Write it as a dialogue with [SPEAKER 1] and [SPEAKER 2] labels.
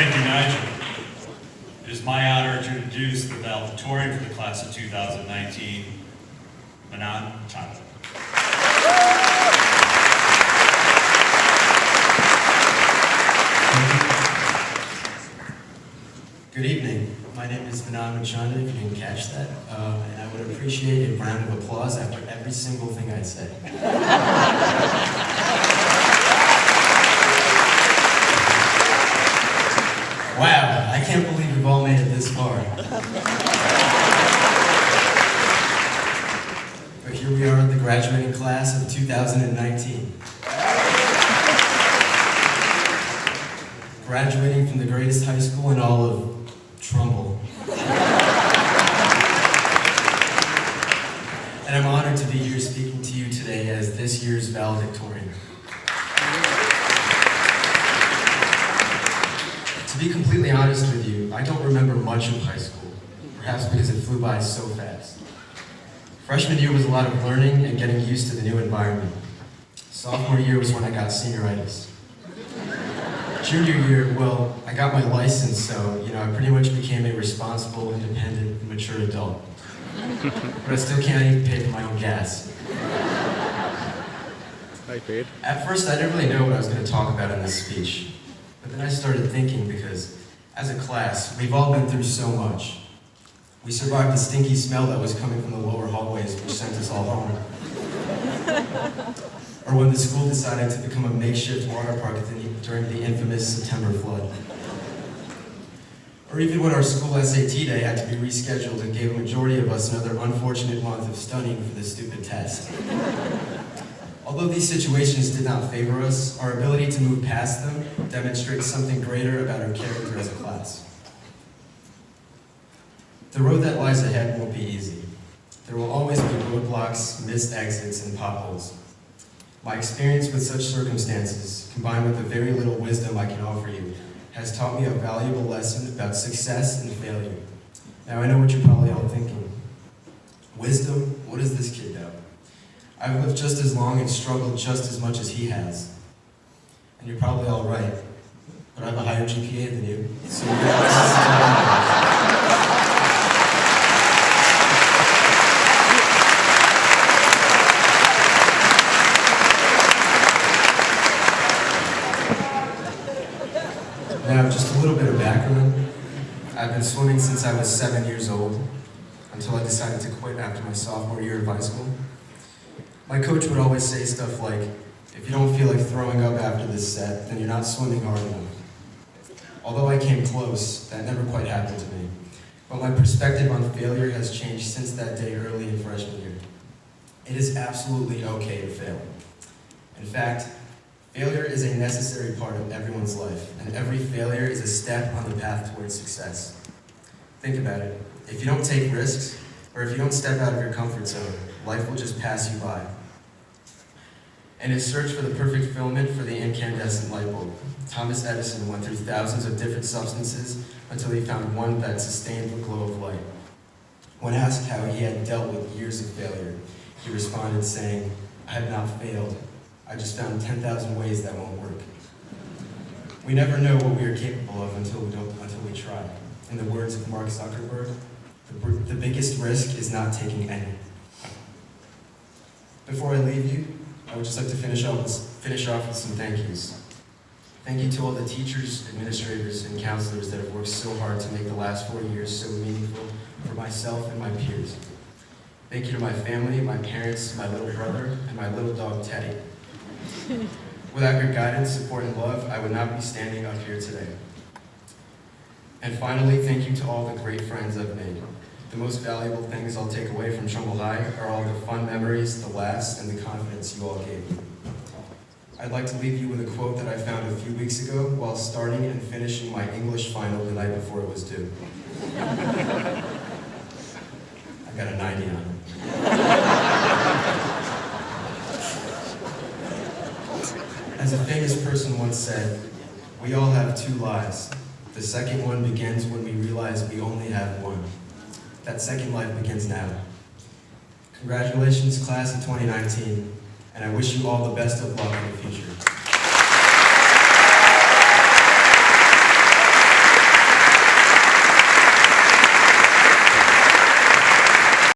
[SPEAKER 1] Thank you, Nigel. It is my honor to introduce the valedictorian for the class of 2019, Manan Valedictory.
[SPEAKER 2] Good evening. My name is Manan Valedictory, if you didn't catch that, and I would appreciate a round of applause after every single thing I say. Wow, I can't believe we've all made it this far. But here we are, the graduating class of 2019. Graduating from the greatest high school in all of Trumbull. And I'm honored to be here speaking to you today as this year's valedictorian. To be completely honest with you, I don't remember much of high school, perhaps because it flew by so fast. Freshman year was a lot of learning and getting used to the new environment. Sophomore year was when I got senioritis. Junior year, well, I got my license, so, I pretty much became a responsible, independent, and mature adult. But I still can't even pay for my own gas.
[SPEAKER 3] Hi, paid.
[SPEAKER 2] At first, I didn't really know what I was going to talk about in this speech. But then I started thinking because, as a class, we've all been through so much. We survived the stinky smell that was coming from the lower hallways, which sent us all home. Or when the school decided to become a makeshift water park during the infamous September flood. Or even when our school SAT day had to be rescheduled and gave a majority of us another unfortunate month of studying for this stupid test. Although these situations did not favor us, our ability to move past them demonstrates something greater about our character as a class. The road that lies ahead won't be easy. There will always be roadblocks, missed exits, and potholes. My experience with such circumstances, combined with the very little wisdom I can offer you, has taught me a valuable lesson about success and failure. Now I know what you're probably all thinking. Wisdom? What does this kid know? I've lived just as long and struggled just as much as he has. And you're probably all right, but I have a higher GPA than you, so you got Now, just a little bit of background. I've been swimming since I was 7 years old, until I decided to quit after my sophomore year of high school. My coach would always say stuff like, if you don't feel like throwing up after this set, then you're not swimming hard enough. Although I came close, that never quite happened to me. But my perspective on failure has changed since that day early in freshman year. It is absolutely okay to fail. In fact, failure is a necessary part of everyone's life, and every failure is a step on the path towards success. Think about it. If you don't take risks, or if you don't step out of your comfort zone, life will just pass you by. In his search for the perfect filament for the incandescent light bulb, Thomas Edison went through thousands of different substances until he found one that sustained the glow of light. When asked how he had dealt with years of failure, he responded saying, "I have not failed. I just found 10,000 ways that won't work." We never know what we are capable of until we try. In the words of Mark Zuckerberg, the biggest risk is not taking any. Before I leave you, I would just like to finish off with some thank yous. Thank you to all the teachers, administrators, and counselors that have worked so hard to make the last 4 years so meaningful for myself and my peers. Thank you to my family, my parents, my little brother, and my little dog, Teddy. Without your guidance, support, and love, I would not be standing up here today. And finally, thank you to all the great friends I've made. The most valuable things I'll take away from Trumbull High are all the fun memories, the laughs, and the confidence you all gave me. I'd like to leave you with a quote that I found a few weeks ago while starting and finishing my English final the night before it was due. I got a 90 on it. As a famous person once said, we all have 2 lives. The second one begins when we realize we only have one. That second life begins now. Congratulations, class of 2019, and I wish you all the best of luck in the future.